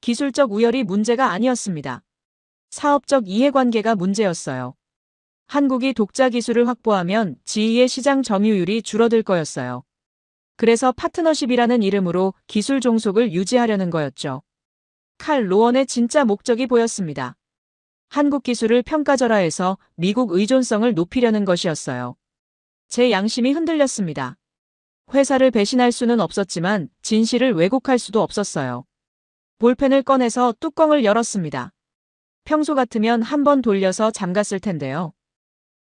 기술적 우열이 문제가 아니었습니다. 사업적 이해관계가 문제였어요. 한국이 독자 기술을 확보하면 지위의 시장 점유율이 줄어들 거였어요. 그래서 파트너십이라는 이름으로 기술 종속을 유지하려는 거였죠. 칼 로원의 진짜 목적이 보였습니다. 한국 기술을 평가절하해서 미국 의존성을 높이려는 것이었어요. 제 양심이 흔들렸습니다. 회사를 배신할 수는 없었지만 진실을 왜곡할 수도 없었어요. 볼펜을 꺼내서 뚜껑을 열었습니다. 평소 같으면 한 번 돌려서 잠갔을 텐데요.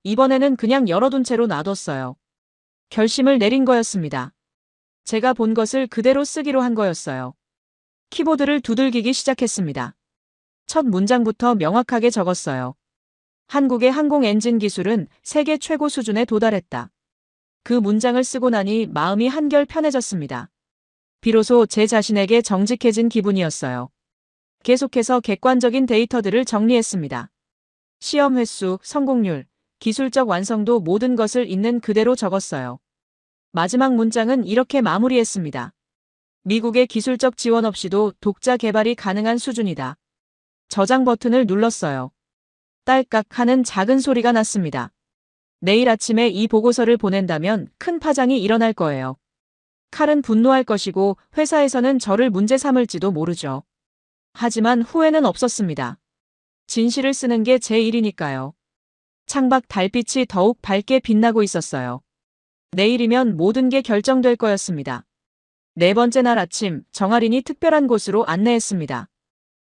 이번에는 그냥 열어둔 채로 놔뒀어요. 결심을 내린 거였습니다. 제가 본 것을 그대로 쓰기로 한 거였어요. 키보드를 두들기기 시작했습니다. 첫 문장부터 명확하게 적었어요. 한국의 항공 엔진 기술은 세계 최고 수준에 도달했다. 그 문장을 쓰고 나니 마음이 한결 편해졌습니다. 비로소 제 자신에게 정직해진 기분이었어요. 계속해서 객관적인 데이터들을 정리했습니다. 시험 횟수, 성공률, 기술적 완성도 모든 것을 있는 그대로 적었어요. 마지막 문장은 이렇게 마무리했습니다. 미국의 기술적 지원 없이도 독자 개발이 가능한 수준이다. 저장 버튼을 눌렀어요. 딸깍 하는 작은 소리가 났습니다. 내일 아침에 이 보고서를 보낸다면 큰 파장이 일어날 거예요. 칼은 분노할 것이고 회사에서는 저를 문제 삼을지도 모르죠. 하지만 후회는 없었습니다. 진실을 쓰는 게 제 일이니까요. 창밖 달빛이 더욱 밝게 빛나고 있었어요. 내일이면 모든 게 결정될 거였습니다. 네 번째 날 아침, 정아린이 특별한 곳으로 안내했습니다.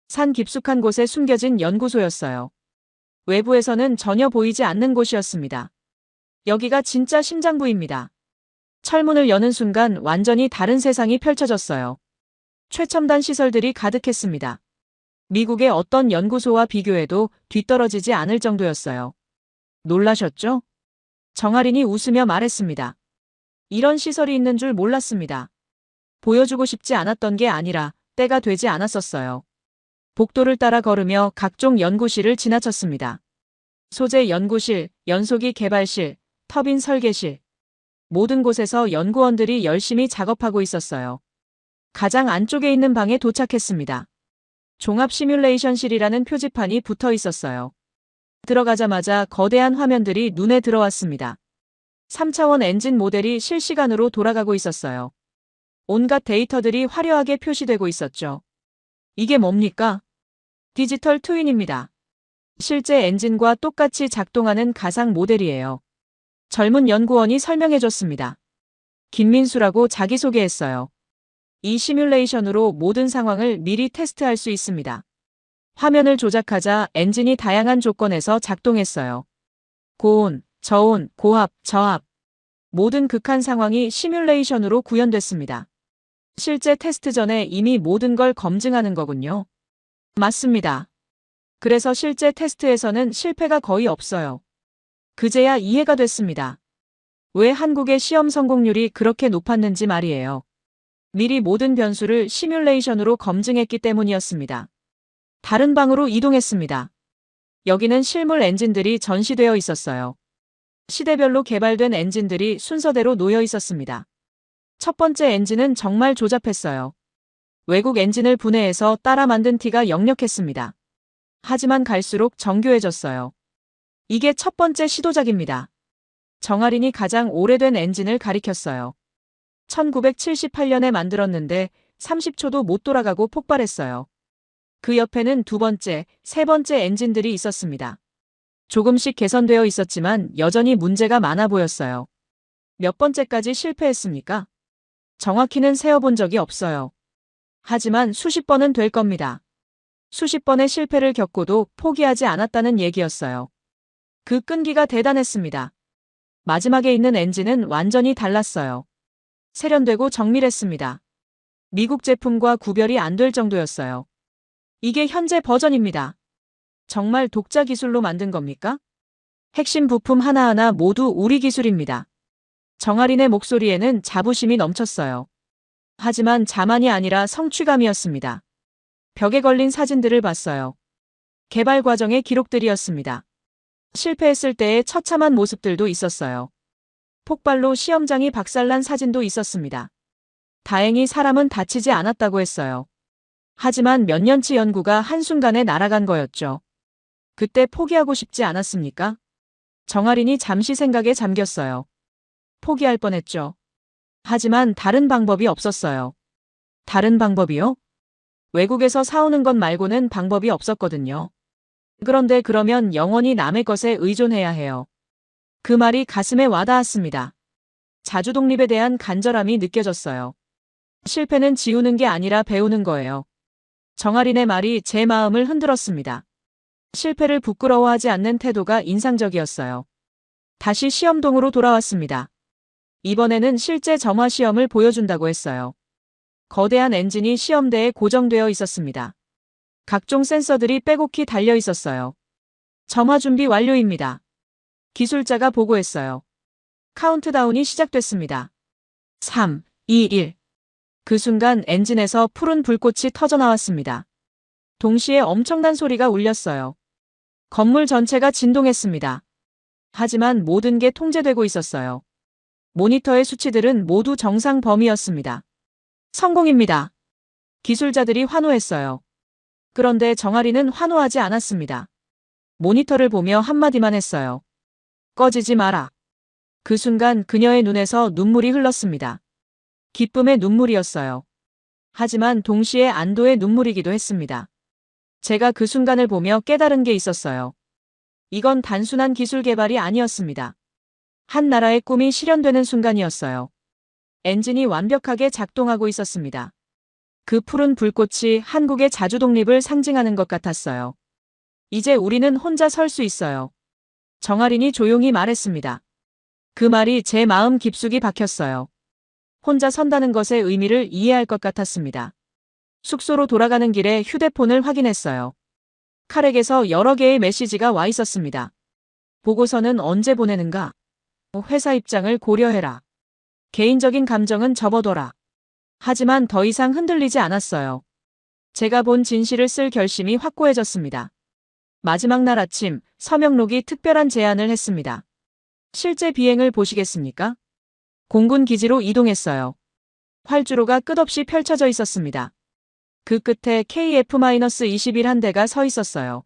산 깊숙한 곳에 숨겨진 연구소였어요. 외부에서는 전혀 보이지 않는 곳이었습니다. 여기가 진짜 심장부입니다. 철문을 여는 순간 완전히 다른 세상이 펼쳐졌어요. 최첨단 시설들이 가득했습니다. 미국의 어떤 연구소와 비교해도 뒤떨어지지 않을 정도였어요. 놀라셨죠? 정아린이 웃으며 말했습니다. 이런 시설이 있는 줄 몰랐습니다. 보여주고 싶지 않았던 게 아니라 때가 되지 않았었어요. 복도를 따라 걸으며 각종 연구실을 지나쳤습니다. 소재 연구실, 연소기 개발실, 터빈 설계실. 모든 곳에서 연구원들이 열심히 작업하고 있었어요. 가장 안쪽에 있는 방에 도착했습니다. 종합 시뮬레이션실이라는 표지판이 붙어 있었어요. 들어가자마자 거대한 화면들이 눈에 들어왔습니다. 3차원 엔진 모델이 실시간으로 돌아가고 있었어요. 온갖 데이터들이 화려하게 표시되고 있었죠. 이게 뭡니까? 디지털 트윈입니다. 실제 엔진과 똑같이 작동하는 가상 모델이에요. 젊은 연구원이 설명해줬습니다. 김민수라고 자기소개했어요. 이 시뮬레이션으로 모든 상황을 미리 테스트할 수 있습니다. 화면을 조작하자 엔진이 다양한 조건에서 작동했어요. 고온, 저온, 고압, 저압. 모든 극한 상황이 시뮬레이션으로 구현됐습니다. 실제 테스트 전에 이미 모든 걸 검증하는 거군요. 맞습니다. 그래서 실제 테스트에서는 실패가 거의 없어요. 그제야 이해가 됐습니다. 왜 한국의 시험 성공률이 그렇게 높았는지 말이에요. 미리 모든 변수를 시뮬레이션으로 검증했기 때문이었습니다. 다른 방으로 이동했습니다. 여기는 실물 엔진들이 전시되어 있었어요. 시대별로 개발된 엔진들이 순서대로 놓여 있었습니다. 첫 번째 엔진은 정말 조잡했어요. 외국 엔진을 분해해서 따라 만든 티가 역력했습니다. 하지만 갈수록 정교해졌어요. 이게 첫 번째 시도작입니다. 정아린이 가장 오래된 엔진을 가리켰어요. 1978년에 만들었는데 30초도 못 돌아가고 폭발했어요. 그 옆에는 두 번째, 세 번째 엔진들이 있었습니다. 조금씩 개선되어 있었지만 여전히 문제가 많아 보였어요. 몇 번째까지 실패했습니까? 정확히는 세어본 적이 없어요. 하지만 수십 번은 될 겁니다. 수십 번의 실패를 겪고도 포기하지 않았다는 얘기였어요. 그 끈기가 대단했습니다. 마지막에 있는 엔진은 완전히 달랐어요. 세련되고 정밀했습니다. 미국 제품과 구별이 안 될 정도였어요. 이게 현재 버전입니다. 정말 독자 기술로 만든 겁니까? 핵심 부품 하나하나 모두 우리 기술입니다. 정아린의 목소리에는 자부심이 넘쳤어요. 하지만 자만이 아니라 성취감이었습니다. 벽에 걸린 사진들을 봤어요. 개발 과정의 기록들이었습니다. 실패했을 때의 처참한 모습들도 있었어요. 폭발로 시험장이 박살난 사진도 있었습니다. 다행히 사람은 다치지 않았다고 했어요. 하지만 몇 년치 연구가 한순간에 날아간 거였죠. 그때 포기하고 싶지 않았습니까? 정아린이 잠시 생각에 잠겼어요. 포기할 뻔했죠. 하지만 다른 방법이 없었어요. 다른 방법이요? 외국에서 사오는 것 말고는 방법이 없었거든요. 그런데 그러면 영원히 남의 것에 의존해야 해요. 그 말이 가슴에 와닿았습니다. 자주 독립에 대한 간절함이 느껴졌어요. 실패는 지우는 게 아니라 배우는 거예요. 정아린의 말이 제 마음을 흔들었습니다. 실패를 부끄러워하지 않는 태도가 인상적이었어요. 다시 시험동으로 돌아왔습니다. 이번에는 실제 점화 시험을 보여준다고 했어요. 거대한 엔진이 시험대에 고정되어 있었습니다. 각종 센서들이 빼곡히 달려 있었어요. 점화 준비 완료입니다. 기술자가 보고했어요. 카운트다운이 시작됐습니다. 3, 2, 1. 그 순간 엔진에서 푸른 불꽃이 터져나왔습니다. 동시에 엄청난 소리가 울렸어요. 건물 전체가 진동했습니다. 하지만 모든 게 통제되고 있었어요. 모니터의 수치들은 모두 정상 범위였습니다. 성공입니다. 기술자들이 환호했어요. 그런데 정아린은 환호하지 않았습니다. 모니터를 보며 한마디만 했어요. 꺼지지 마라. 그 순간 그녀의 눈에서 눈물이 흘렀습니다. 기쁨의 눈물이었어요. 하지만 동시에 안도의 눈물이기도 했습니다. 제가 그 순간을 보며 깨달은 게 있었어요. 이건 단순한 기술 개발이 아니었습니다. 한 나라의 꿈이 실현되는 순간이었어요. 엔진이 완벽하게 작동하고 있었습니다. 그 푸른 불꽃이 한국의 자주 독립을 상징하는 것 같았어요. 이제 우리는 혼자 설 수 있어요. 정아린이 조용히 말했습니다. 그 말이 제 마음 깊숙이 박혔어요. 혼자 선다는 것의 의미를 이해할 것 같았습니다. 숙소로 돌아가는 길에 휴대폰을 확인했어요. 칼에게서 여러 개의 메시지가 와 있었습니다. 보고서는 언제 보내는가? 회사 입장을 고려해라. 개인적인 감정은 접어둬라. 하지만 더 이상 흔들리지 않았어요. 제가 본 진실을 쓸 결심이 확고해졌습니다. 마지막 날 아침, 서명록이 특별한 제안을 했습니다. 실제 비행을 보시겠습니까? 공군 기지로 이동했어요. 활주로가 끝없이 펼쳐져 있었습니다. 그 끝에 KF-21 한 대가 서 있었어요.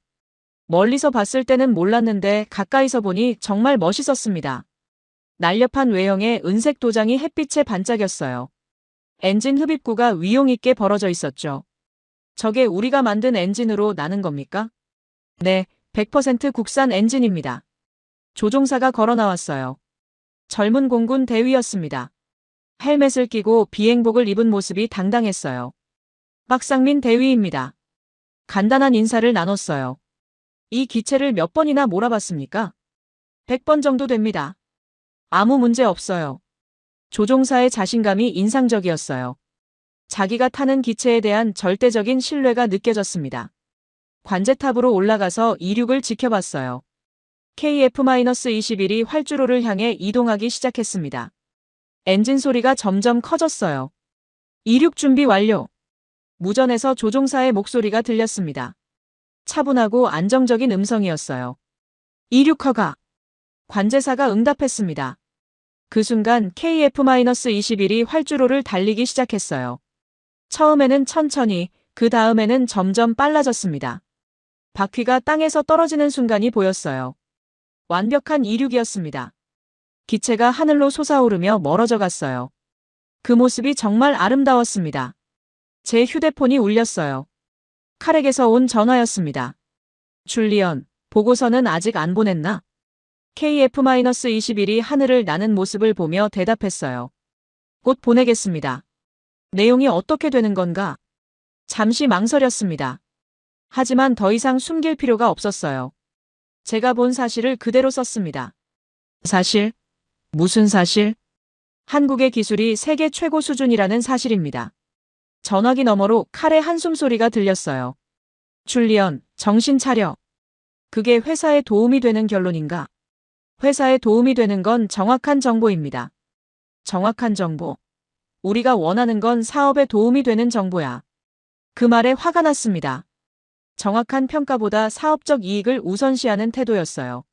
멀리서 봤을 때는 몰랐는데 가까이서 보니 정말 멋있었습니다. 날렵한 외형에 은색 도장이 햇빛에 반짝였어요. 엔진 흡입구가 위용 있게 벌어져 있었죠. 저게 우리가 만든 엔진으로 나는 겁니까? 네, 100% 국산 엔진입니다. 조종사가 걸어 나왔어요. 젊은 공군 대위였습니다. 헬멧을 끼고 비행복을 입은 모습이 당당했어요. 박상민 대위입니다. 간단한 인사를 나눴어요. 이 기체를 몇 번이나 몰아봤습니까? 100번 정도 됩니다. 아무 문제 없어요. 조종사의 자신감이 인상적이었어요. 자기가 타는 기체에 대한 절대적인 신뢰가 느껴졌습니다. 관제탑으로 올라가서 이륙을 지켜봤어요. KF-21이 활주로를 향해 이동하기 시작했습니다. 엔진 소리가 점점 커졌어요. 이륙 준비 완료. 무전에서 조종사의 목소리가 들렸습니다. 차분하고 안정적인 음성이었어요. 이륙 허가. 관제사가 응답했습니다. 그 순간 KF-21이 활주로를 달리기 시작했어요. 처음에는 천천히, 그 다음에는 점점 빨라졌습니다. 바퀴가 땅에서 떨어지는 순간이 보였어요. 완벽한 이륙이었습니다. 기체가 하늘로 솟아오르며 멀어져 갔어요. 그 모습이 정말 아름다웠습니다. 제 휴대폰이 울렸어요. 칼에게서 온 전화였습니다. 줄리언, 보고서는 아직 안 보냈나? KF-21이 하늘을 나는 모습을 보며 대답했어요. 곧 보내겠습니다. 내용이 어떻게 되는 건가? 잠시 망설였습니다. 하지만 더 이상 숨길 필요가 없었어요. 제가 본 사실을 그대로 썼습니다. 사실? 무슨 사실? 한국의 기술이 세계 최고 수준이라는 사실입니다. 전화기 너머로 칼의 한숨 소리가 들렸어요. 줄리언, 정신 차려. 그게 회사에 도움이 되는 결론인가? 회사에 도움이 되는 건 정확한 정보입니다. 정확한 정보. 우리가 원하는 건 사업에 도움이 되는 정보야. 그 말에 화가 났습니다. 정확한 평가보다 사업적 이익을 우선시하는 태도였어요.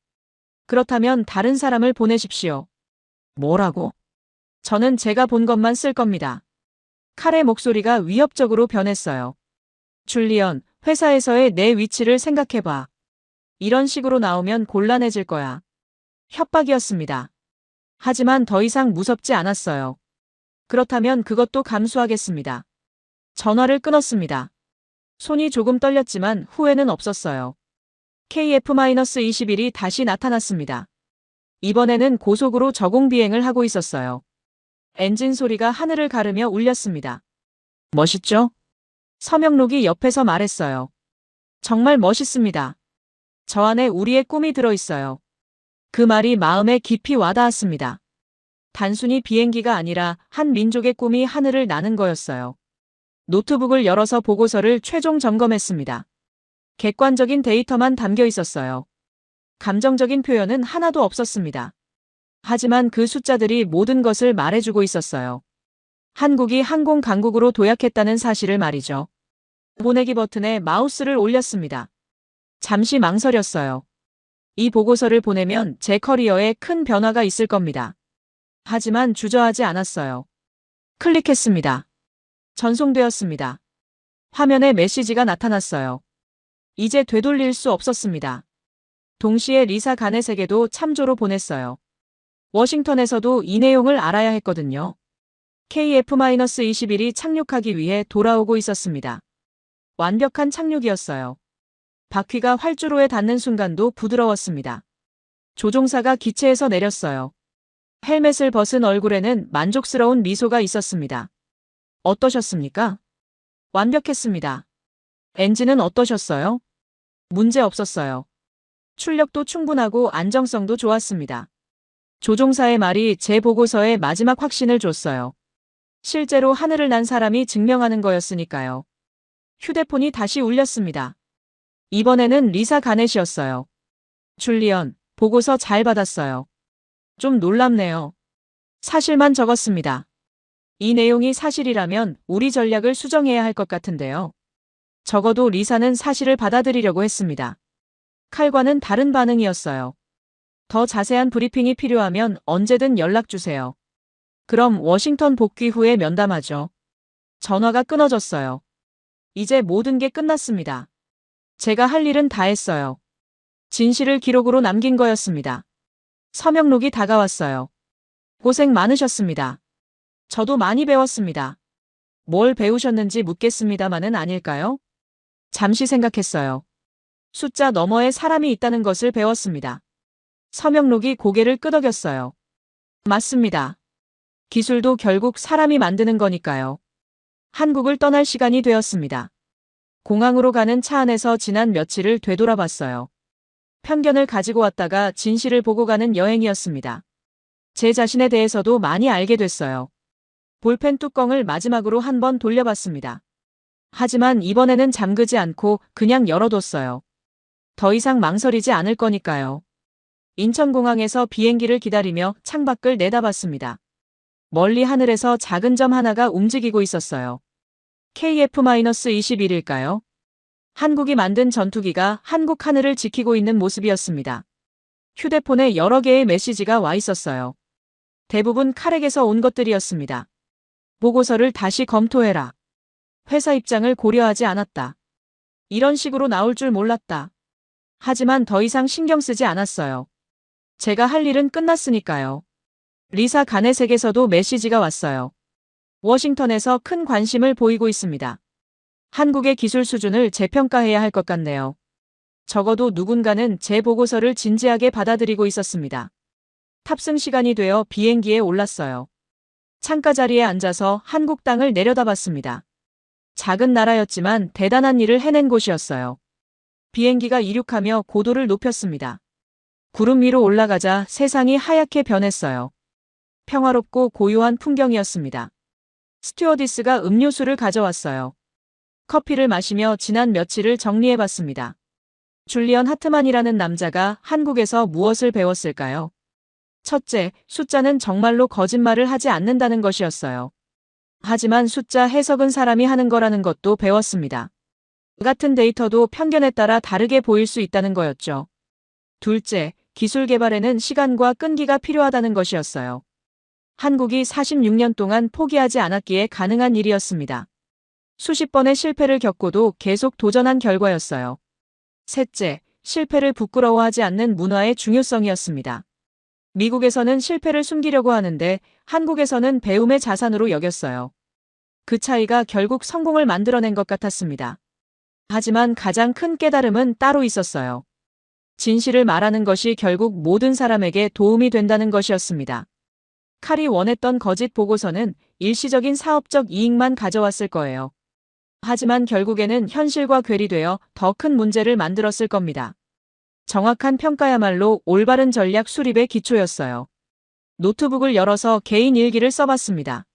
그렇다면 다른 사람을 보내십시오. 뭐라고? 저는 제가 본 것만 쓸 겁니다. 칼의 목소리가 위협적으로 변했어요. 줄리언, 회사에서의 내 위치를 생각해봐. 이런 식으로 나오면 곤란해질 거야. 협박이었습니다. 하지만 더 이상 무섭지 않았어요. 그렇다면 그것도 감수하겠습니다. 전화를 끊었습니다. 손이 조금 떨렸지만 후회는 없었어요. KF-21이 다시 나타났습니다. 이번에는 고속으로 저공 비행을 하고 있었어요. 엔진 소리가 하늘을 가르며 울렸습니다. 멋있죠? 서명록이 옆에서 말했어요. 정말 멋있습니다. 저 안에 우리의 꿈이 들어있어요. 그 말이 마음에 깊이 와닿았습니다. 단순히 비행기가 아니라 한 민족의 꿈이 하늘을 나는 거였어요. 노트북을 열어서 보고서를 최종 점검했습니다. 객관적인 데이터만 담겨 있었어요. 감정적인 표현은 하나도 없었습니다. 하지만 그 숫자들이 모든 것을 말해주고 있었어요. 한국이 항공 강국으로 도약했다는 사실을 말이죠. 보내기 버튼에 마우스를 올렸습니다. 잠시 망설였어요. 이 보고서를 보내면 제 커리어에 큰 변화가 있을 겁니다. 하지만 주저하지 않았어요. 클릭했습니다. 전송되었습니다. 화면에 메시지가 나타났어요. 이제 되돌릴 수 없었습니다. 동시에 리사 가넷에게도 참조로 보냈어요. 워싱턴에서도 이 내용을 알아야 했거든요. KF-21이 착륙하기 위해 돌아오고 있었습니다. 완벽한 착륙이었어요. 바퀴가 활주로에 닿는 순간도 부드러웠습니다. 조종사가 기체에서 내렸어요. 헬멧을 벗은 얼굴에는 만족스러운 미소가 있었습니다. 어떠셨습니까? 완벽했습니다. 엔진은 어떠셨어요? 문제 없었어요. 출력도 충분하고 안정성도 좋았습니다. 조종사의 말이 제 보고서에 마지막 확신을 줬어요. 실제로 하늘을 난 사람이 증명하는 거였으니까요. 휴대폰이 다시 울렸습니다. 이번에는 리사 가넷이었어요. 줄리언, 보고서 잘 받았어요. 좀 놀랍네요. 사실만 적었습니다. 이 내용이 사실이라면 우리 전략을 수정해야 할 것 같은데요. 적어도 리사는 사실을 받아들이려고 했습니다. 칼과는 다른 반응이었어요. 더 자세한 브리핑이 필요하면 언제든 연락 주세요. 그럼 워싱턴 복귀 후에 면담하죠. 전화가 끊어졌어요. 이제 모든 게 끝났습니다. 제가 할 일은 다 했어요. 진실을 기록으로 남긴 거였습니다. 서명록이 다가왔어요. 고생 많으셨습니다. 저도 많이 배웠습니다. 뭘 배우셨는지 묻겠습니다마는 아닐까요? 잠시 생각했어요. 숫자 너머에 사람이 있다는 것을 배웠습니다. 서명록이 고개를 끄덕였어요. 맞습니다. 기술도 결국 사람이 만드는 거니까요. 한국을 떠날 시간이 되었습니다. 공항으로 가는 차 안에서 지난 며칠을 되돌아봤어요. 편견을 가지고 왔다가 진실을 보고 가는 여행이었습니다. 제 자신에 대해서도 많이 알게 됐어요. 볼펜 뚜껑을 마지막으로 한번 돌려봤습니다. 하지만 이번에는 잠그지 않고 그냥 열어뒀어요. 더 이상 망설이지 않을 거니까요. 인천공항에서 비행기를 기다리며 창밖을 내다봤습니다. 멀리 하늘에서 작은 점 하나가 움직이고 있었어요. KF-21일까요? 한국이 만든 전투기가 한국 하늘을 지키고 있는 모습이었습니다. 휴대폰에 여러 개의 메시지가 와 있었어요. 대부분 칼에게서 온 것들이었습니다. 보고서를 다시 검토해라. 회사 입장을 고려하지 않았다. 이런 식으로 나올 줄 몰랐다. 하지만 더 이상 신경 쓰지 않았어요. 제가 할 일은 끝났으니까요. 리사 가넷에게서도 메시지가 왔어요. 워싱턴에서 큰 관심을 보이고 있습니다. 한국의 기술 수준을 재평가해야 할 것 같네요. 적어도 누군가는 제 보고서를 진지하게 받아들이고 있었습니다. 탑승 시간이 되어 비행기에 올랐어요. 창가 자리에 앉아서 한국 땅을 내려다봤습니다. 작은 나라였지만 대단한 일을 해낸 곳이었어요. 비행기가 이륙하며 고도를 높였습니다. 구름 위로 올라가자 세상이 하얗게 변했어요. 평화롭고 고요한 풍경이었습니다. 스튜어디스가 음료수를 가져왔어요. 커피를 마시며 지난 며칠을 정리해봤습니다. 줄리언 하트만이라는 남자가 한국에서 무엇을 배웠을까요? 첫째, 숫자는 정말로 거짓말을 하지 않는다는 것이었어요. 하지만 숫자 해석은 사람이 하는 거라는 것도 배웠습니다. 같은 데이터도 편견에 따라 다르게 보일 수 있다는 거였죠. 둘째, 기술 개발에는 시간과 끈기가 필요하다는 것이었어요. 한국이 46년 동안 포기하지 않았기에 가능한 일이었습니다. 수십 번의 실패를 겪고도 계속 도전한 결과였어요. 셋째, 실패를 부끄러워하지 않는 문화의 중요성이었습니다. 미국에서는 실패를 숨기려고 하는데 한국에서는 배움의 자산으로 여겼어요. 그 차이가 결국 성공을 만들어낸 것 같았습니다. 하지만 가장 큰 깨달음은 따로 있었어요. 진실을 말하는 것이 결국 모든 사람에게 도움이 된다는 것이었습니다. 칼이 원했던 거짓 보고서는 일시적인 사업적 이익만 가져왔을 거예요. 하지만 결국에는 현실과 괴리되어 더 큰 문제를 만들었을 겁니다. 정확한 평가야말로 올바른 전략 수립의 기초였어요. 노트북을 열어서 개인 일기를 써봤습니다.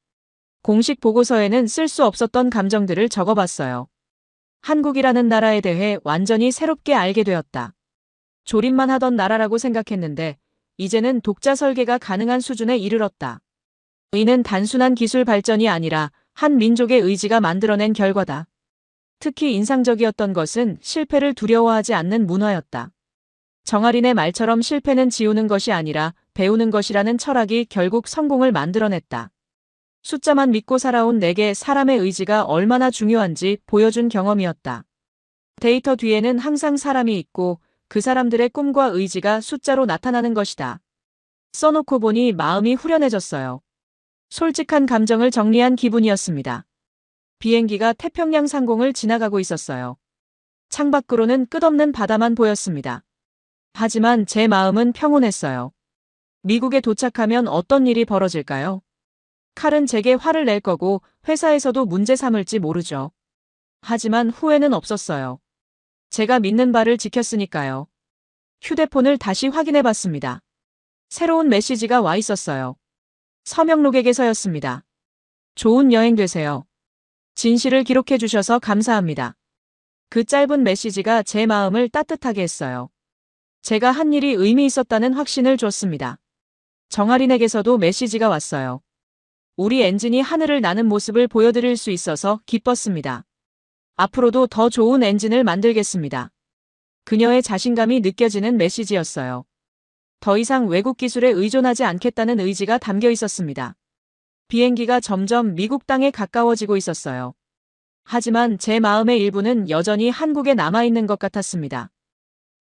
공식 보고서에는 쓸 수 없었던 감정들을 적어봤어요. 한국이라는 나라에 대해 완전히 새롭게 알게 되었다. 조립만 하던 나라라고 생각했는데 이제는 독자 설계가 가능한 수준에 이르렀다. 이는 단순한 기술 발전이 아니라 한 민족의 의지가 만들어낸 결과다. 특히 인상적이었던 것은 실패를 두려워하지 않는 문화였다. 정아린의 말처럼 실패는 지우는 것이 아니라 배우는 것이라는 철학이 결국 성공을 만들어냈다. 숫자만 믿고 살아온 내게 사람의 의지가 얼마나 중요한지 보여준 경험이었다. 데이터 뒤에는 항상 사람이 있고 그 사람들의 꿈과 의지가 숫자로 나타나는 것이다. 써놓고 보니 마음이 후련해졌어요. 솔직한 감정을 정리한 기분이었습니다. 비행기가 태평양 상공을 지나가고 있었어요. 창밖으로는 끝없는 바다만 보였습니다. 하지만 제 마음은 평온했어요. 미국에 도착하면 어떤 일이 벌어질까요? 칼은 제게 화를 낼 거고 회사에서도 문제 삼을지 모르죠. 하지만 후회는 없었어요. 제가 믿는 바를 지켰으니까요. 휴대폰을 다시 확인해 봤습니다. 새로운 메시지가 와 있었어요. 서명록에게서였습니다. 좋은 여행 되세요. 진실을 기록해 주셔서 감사합니다. 그 짧은 메시지가 제 마음을 따뜻하게 했어요. 제가 한 일이 의미 있었다는 확신을 줬습니다. 정아린에게서도 메시지가 왔어요. 우리 엔진이 하늘을 나는 모습을 보여드릴 수 있어서 기뻤습니다. 앞으로도 더 좋은 엔진을 만들겠습니다. 그녀의 자신감이 느껴지는 메시지였어요. 더 이상 외국 기술에 의존하지 않겠다는 의지가 담겨 있었습니다. 비행기가 점점 미국 땅에 가까워지고 있었어요. 하지만 제 마음의 일부는 여전히 한국에 남아있는 것 같았습니다.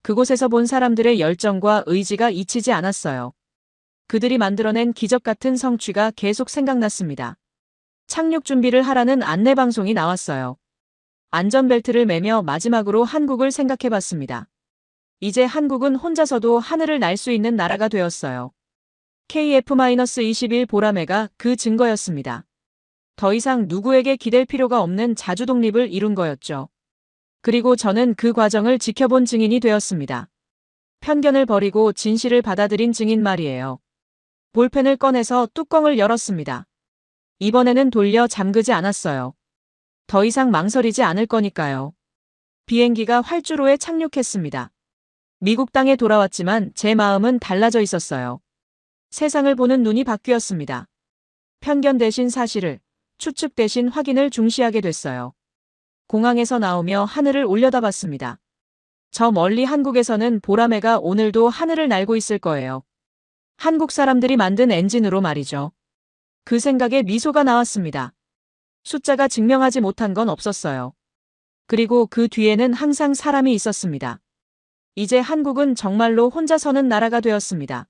그곳에서 본 사람들의 열정과 의지가 잊히지 않았어요. 그들이 만들어낸 기적 같은 성취가 계속 생각났습니다. 착륙 준비를 하라는 안내 방송이 나왔어요. 안전벨트를 매며 마지막으로 한국을 생각해 봤습니다. 이제 한국은 혼자서도 하늘을 날 수 있는 나라가 되었어요. KF-21 보라매가 그 증거였습니다. 더 이상 누구에게 기댈 필요가 없는 자주 독립을 이룬 거였죠. 그리고 저는 그 과정을 지켜본 증인이 되었습니다. 편견을 버리고 진실을 받아들인 증인 말이에요. 볼펜을 꺼내서 뚜껑을 열었습니다. 이번에는 돌려 잠그지 않았어요. 더 이상 망설이지 않을 거니까요. 비행기가 활주로에 착륙했습니다. 미국 땅에 돌아왔지만 제 마음은 달라져 있었어요. 세상을 보는 눈이 바뀌었습니다. 편견 대신 사실을, 추측 대신 확인을 중시하게 됐어요. 공항에서 나오며 하늘을 올려다봤습니다. 저 멀리 한국에서는 보라매가 오늘도 하늘을 날고 있을 거예요. 한국 사람들이 만든 엔진으로 말이죠. 그 생각에 미소가 나왔습니다. 숫자가 증명하지 못한 건 없었어요. 그리고 그 뒤에는 항상 사람이 있었습니다. 이제 한국은 정말로 혼자 서는 나라가 되었습니다.